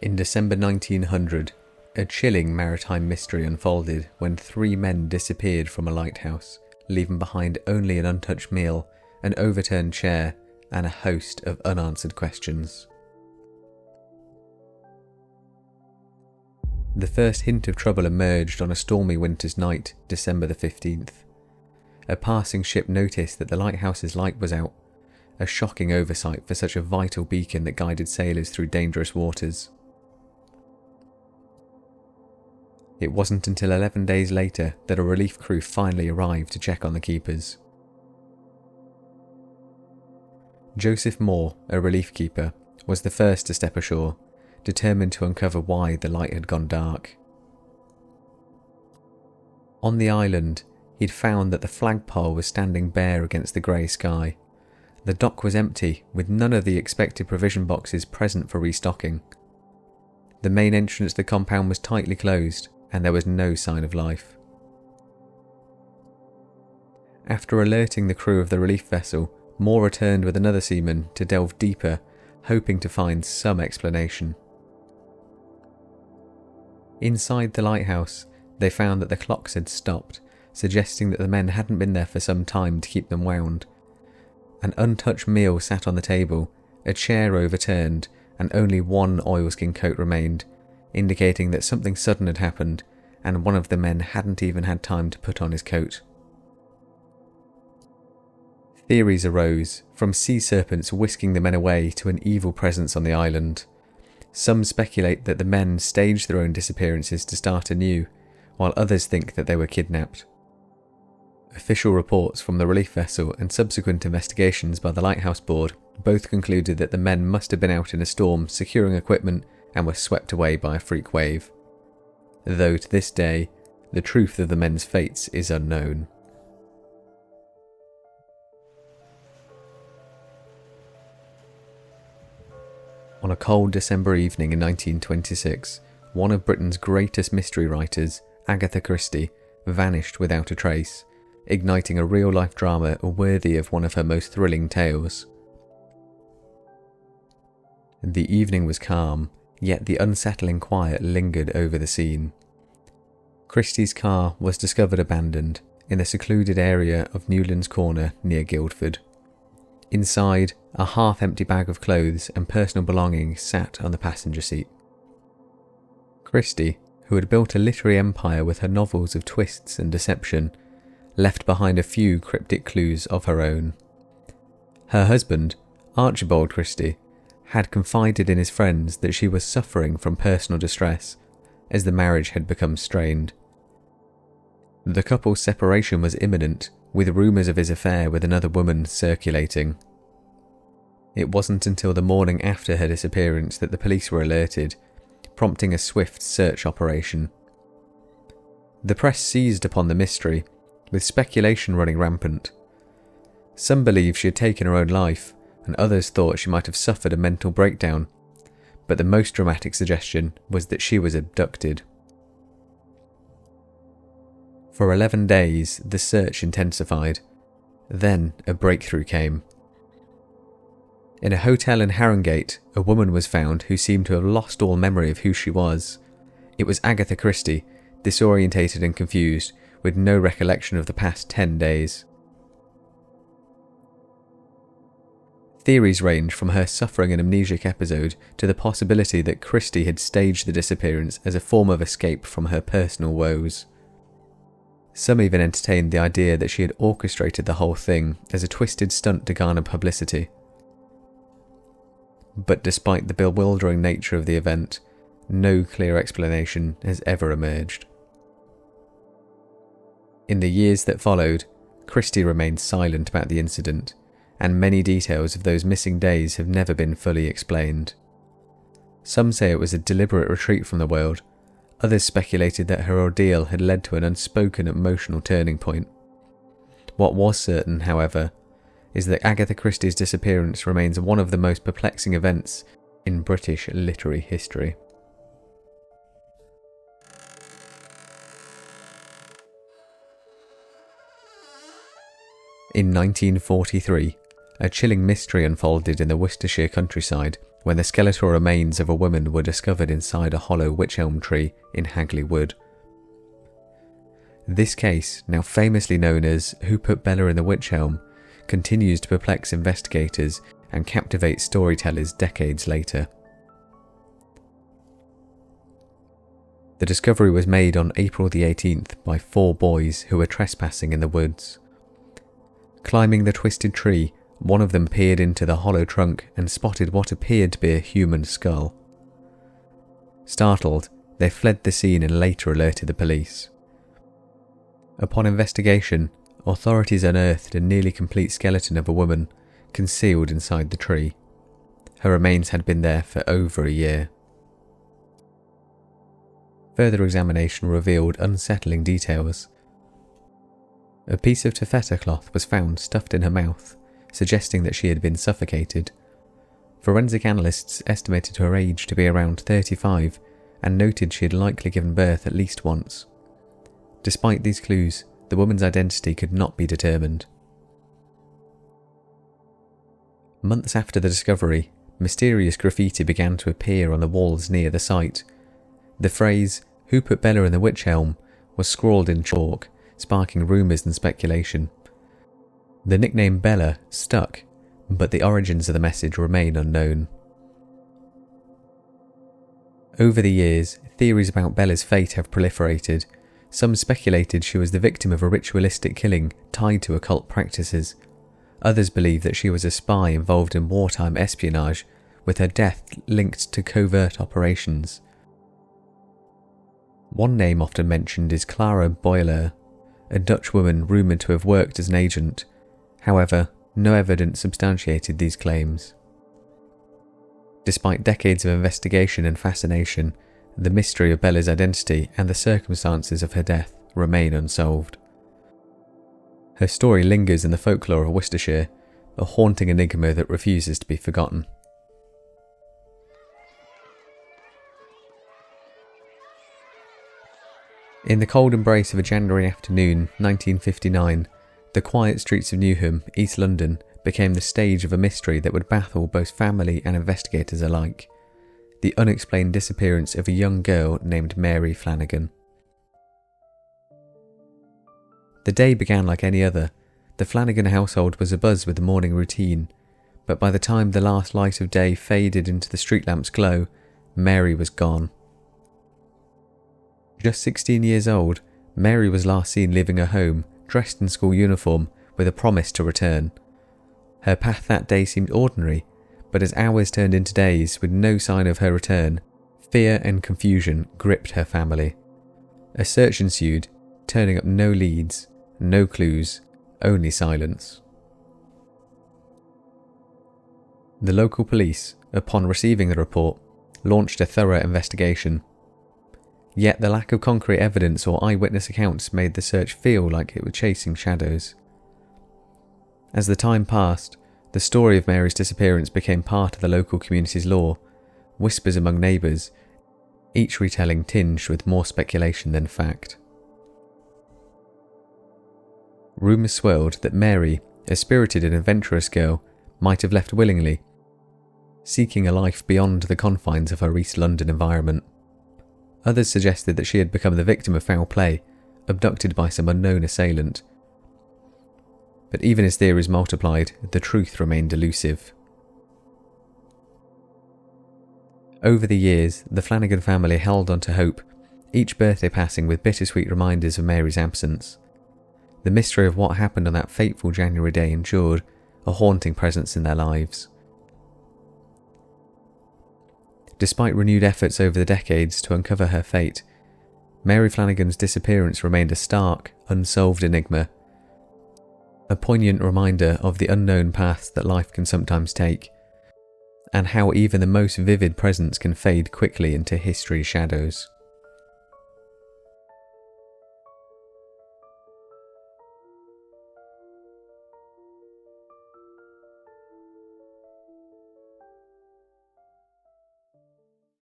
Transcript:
In December 1900, a chilling maritime mystery unfolded when 3 men disappeared from a lighthouse, leaving behind only an untouched meal, an overturned chair, and a host of unanswered questions. The first hint of trouble emerged on a stormy winter's night, December the 15th. A passing ship noticed that the lighthouse's light was out, a shocking oversight for such a vital beacon that guided sailors through dangerous waters. It wasn't until 11 days later that a relief crew finally arrived to check on the keepers. Joseph Moore, a relief keeper, was the first to step ashore, determined to uncover why the light had gone dark. On the island, he'd found that the flagpole was standing bare against the grey sky. The dock was empty, with none of the expected provision boxes present for restocking. The main entrance to the compound was tightly closed, and there was no sign of life. After alerting the crew of the relief vessel, Moore returned with another seaman to delve deeper, hoping to find some explanation. Inside the lighthouse, they found that the clocks had stopped, suggesting that the men hadn't been there for some time to keep them wound. An untouched meal sat on the table, a chair overturned, and only one oilskin coat remained, indicating that something sudden had happened, and one of the men hadn't even had time to put on his coat. Theories arose, from sea serpents whisking the men away to an evil presence on the island. Some speculate that the men staged their own disappearances to start anew, while others think that they were kidnapped. Official reports from the relief vessel and subsequent investigations by the Lighthouse Board both concluded that the men must have been out in a storm securing equipment and were swept away by a freak wave. Though to this day, the truth of the men's fates is unknown. On a cold December evening in 1926, one of Britain's greatest mystery writers, Agatha Christie, vanished without a trace, igniting a real-life drama worthy of one of her most thrilling tales. The evening was calm, yet the unsettling quiet lingered over the scene. Christie's car was discovered abandoned in the secluded area of Newlands Corner near Guildford. Inside, a half-empty bag of clothes and personal belongings sat on the passenger seat. Christie, who had built a literary empire with her novels of twists and deception, left behind a few cryptic clues of her own. Her husband, Archibald Christie, had confided in his friends that she was suffering from personal distress, as the marriage had become strained. The couple's separation was imminent, with rumours of his affair with another woman circulating. It wasn't until the morning after her disappearance that the police were alerted, prompting a swift search operation. The press seized upon the mystery, with speculation running rampant. Some believed she had taken her own life, and others thought she might have suffered a mental breakdown, but the most dramatic suggestion was that she was abducted. For 11 days, the search intensified. Then a breakthrough came. In a hotel in Harringate, a woman was found who seemed to have lost all memory of who she was. It was Agatha Christie, disorientated and confused, with no recollection of the past 10 days. Theories range from her suffering an amnesic episode to the possibility that Christie had staged the disappearance as a form of escape from her personal woes. Some even entertained the idea that she had orchestrated the whole thing as a twisted stunt to garner publicity. But despite the bewildering nature of the event, no clear explanation has ever emerged. In the years that followed, Christie remained silent about the incident, and many details of those missing days have never been fully explained. Some say it was a deliberate retreat from the world. Others speculated that her ordeal had led to an unspoken emotional turning point. What was certain, however, is that Agatha Christie's disappearance remains one of the most perplexing events in British literary history. In 1943, a chilling mystery unfolded in the Worcestershire countryside when the skeletal remains of a woman were discovered inside a hollow wych elm tree in Hagley Wood. This case, now famously known as Who Put Bella in the Wych Elm, continues to perplex investigators and captivate storytellers decades later. The discovery was made on April the 18th by 4 boys who were trespassing in the woods. Climbing the twisted tree, one of them peered into the hollow trunk and spotted what appeared to be a human skull. Startled, they fled the scene and later alerted the police. Upon investigation, authorities unearthed a nearly complete skeleton of a woman concealed inside the tree. Her remains had been there for over a year. Further examination revealed unsettling details. A piece of taffeta cloth was found stuffed in her mouth, suggesting that she had been suffocated. Forensic analysts estimated her age to be around 35 and noted she had likely given birth at least once. Despite these clues, the woman's identity could not be determined. Months after the discovery, mysterious graffiti began to appear on the walls near the site. The phrase, "Who put Bella in the wych elm?" was scrawled in chalk, sparking rumours and speculation. The nickname Bella stuck, but the origins of the message remain unknown. Over the years, theories about Bella's fate have proliferated. Some speculated she was the victim of a ritualistic killing tied to occult practices. Others believe that she was a spy involved in wartime espionage, with her death linked to covert operations. One name often mentioned is Clara Boiler, a Dutch woman rumoured to have worked as an agent. However, no evidence substantiated these claims. Despite decades of investigation and fascination, the mystery of Bella's identity and the circumstances of her death remain unsolved. Her story lingers in the folklore of Worcestershire, a haunting enigma that refuses to be forgotten. In the cold embrace of a January afternoon, 1959, the quiet streets of Newham, East London, became the stage of a mystery that would baffle both family and investigators alike: the unexplained disappearance of a young girl named Mary Flanagan. The day began like any other. The Flanagan household was abuzz with the morning routine, but by the time the last light of day faded into the street lamp's glow, Mary was gone. Just 16 years old, Mary was last seen leaving her home, dressed in school uniform, with a promise to return. Her path that day seemed ordinary, but as hours turned into days with no sign of her return, fear and confusion gripped her family. A search ensued, turning up no leads, no clues, only silence. The local police, upon receiving the report, launched a thorough investigation. Yet the lack of concrete evidence or eyewitness accounts made the search feel like it was chasing shadows. As the time passed, the story of Mary's disappearance became part of the local community's lore, whispers among neighbours, each retelling tinged with more speculation than fact. Rumours swirled that Mary, a spirited and adventurous girl, might have left willingly, seeking a life beyond the confines of her East London environment. Others suggested that she had become the victim of foul play, abducted by some unknown assailant. But even as theories multiplied, the truth remained elusive. Over the years, the Flanagan family held on to hope, each birthday passing with bittersweet reminders of Mary's absence. The mystery of what happened on that fateful January day endured, a haunting presence in their lives. Despite renewed efforts over the decades to uncover her fate, Mary Flanagan's disappearance remained a stark, unsolved enigma, a poignant reminder of the unknown paths that life can sometimes take, and how even the most vivid presents can fade quickly into history's shadows.